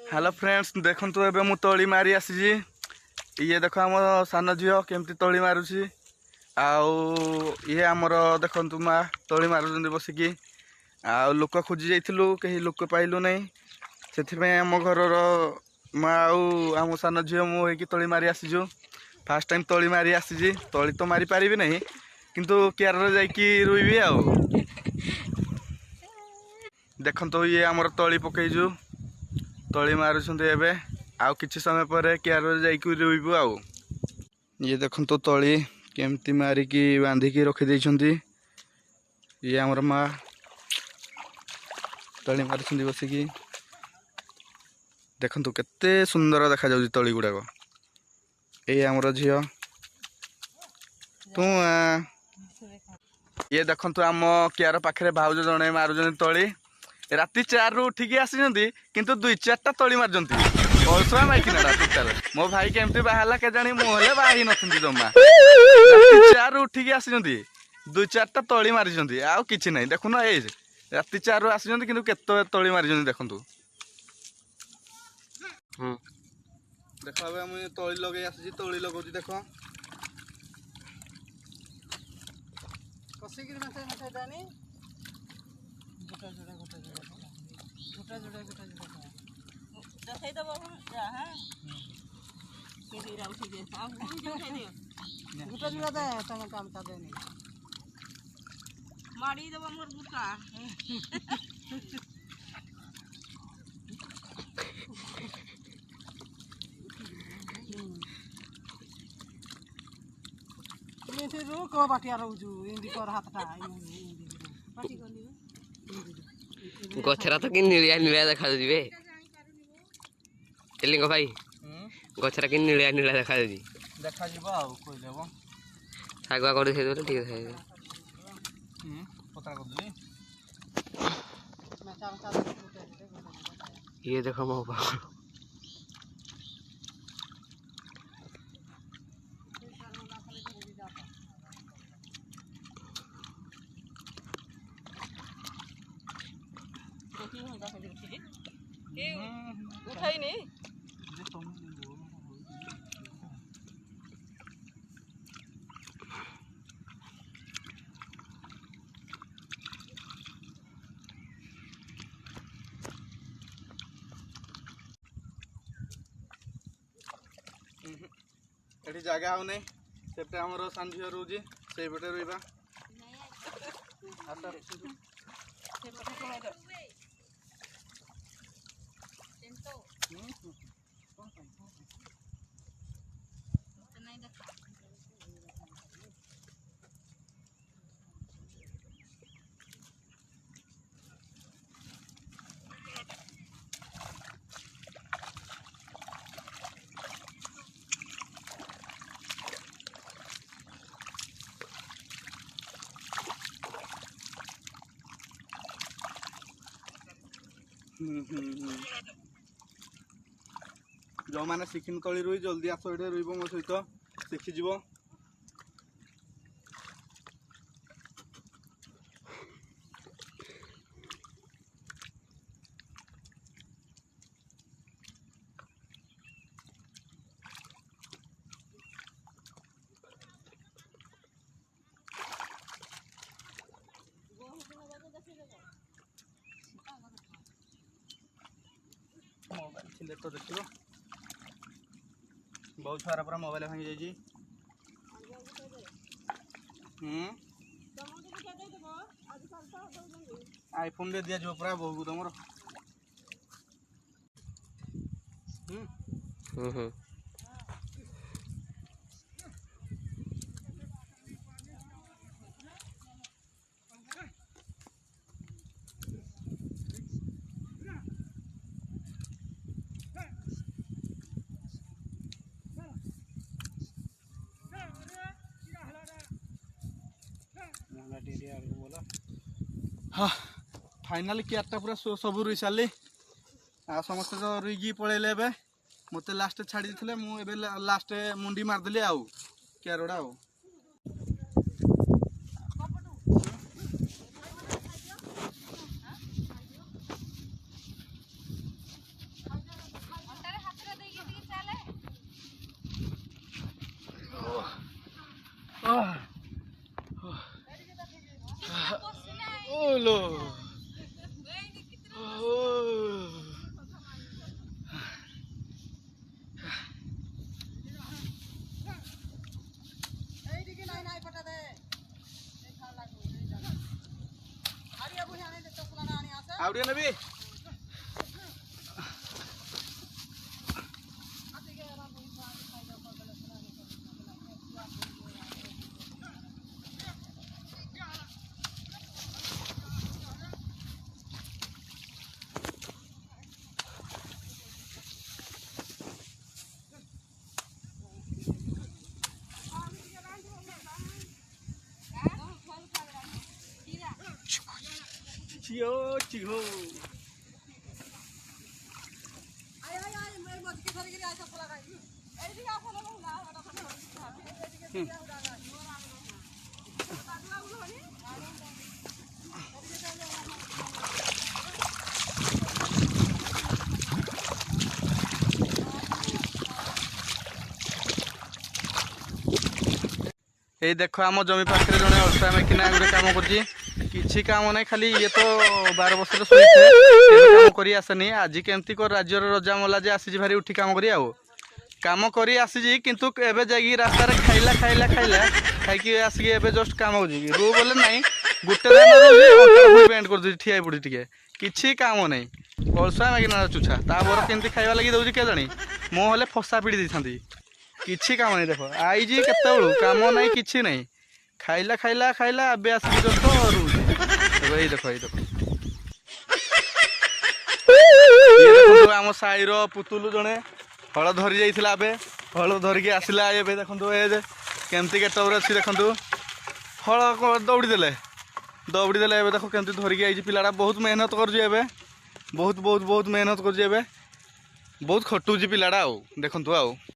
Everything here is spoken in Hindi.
हेलो फ्रेंड्स देखु एबे मु तली मारी आसी ये देख आम सान झील केमती तली मारुची आउ ये आमर देखु माँ तली मारुंट बसिकी आ लोक खोजी जाइलु कहीं लोक पाइलु नहीं से आम घर माँ आम सान झील मुझे तली मारी आसीजु फास्ट टाइम तली मारी आसी तली तो मारी पारि नहीं किंतु क्यार जाकि रुईबी आ देखो ये आमर तली पकईजु तली मारुंट एवं आउ किसी समय पर क्यार जाकि रुईबू आउ ये देखो तली केमती मारिकी बांधिकी रखी ये आमर माँ तली मारी बसिकी देखु केते सुंदर देखा जाउची तली गुड़ाक ये आमर झील तू ये देखु आम क्यार पाखे भाउज जड़े मारुं तली राति 4 रु उठिकी आसी किंतु 2-4टा तली मार्जंती अलसुआ माइकिना टोटाल मो भाई केमती बाहला के जानी मुहले बाही नथंती जम्मा राति 4 रु उठिकी आसी 2-4टा तली मारिजंती आउ किछि नै देखुन ए राति 4 रु आसी किंतु केतो तली मारिजंती देखंतु देख मुझे तली लगे आसी तली लगौची देख मारी दबा मोर गुटा ये रो को बाटिया रहउजु इंदी कर हाथटा पाटी करनी गछरा तो कि नीलिया नीलिया देखा दिबे तेलिंग भाई गछरा कि नीलिया नीलिया देखा दिबी देखा जीवा आ कोइ लेबो सागवा कर दे तो ठीक है पता कर दे ये देखो मो उठाई नहीं एठी जगह हो नहीं सेपटे हमर सान झील रोजी से पटे रोइबा आता जो मैंने शिखिन तली रुई जल्दी आस ये रुईब मो सहित शिखीज मोबाइल थिले तो देखो बहुत सारा पूरा मोबाइल भांगी जाइए आईफोन दे दिया जो पूरा बहु तुम हाँ फाइनाल क्यारटा पूरा सब रुई सारे आ समस्ते तो रुईकी पलैले मत लास्ट छाड़ी देते मुझे लास्ट मुंडी मारदेली आउ क्यारोड़ा आउ ओलो आउडिया नेबी चियो चिहो ये देखो आम जमी पाखे जड़े अल्ट्रा मेकिना गोटे कम कर काम ना खाली ये तो 12 वर्ष काम कर आसेनी आज केमती कर राज्यर रजा मला जे आसी भारी उठी काम करी काम करी आसी किंतु एबे जाई रास्ता खाइला खाइला खाइला खाई आसिक एबे जस्ट काम हो रू बोले नाई गोटे दिन बेंड कर ठिया पड़ी टे किसी काम ना अल्ट्रा मेकिना चुछा तापर केमती खाଇବା लगी दौर के जानी मो हेले फसा पिड़ी देती किसी काम नहीं देख आई केत काम नहीं किसी नहीं खाइला खाइला खाइला अबे आसिक जस्ट यही देख ये देखो आम साईर पुतुलु जड़े हल धरी जाइला हल धरिकी आसला देखो ये केमती गेटअप अच्छी देखो हल दौड़ी देले देखो केमती धरिकी आई पिलाटा बहुत मेहनत कर बहुत बहुत बहुत मेहनत कर बहुत खटुची पिलाटा देखु।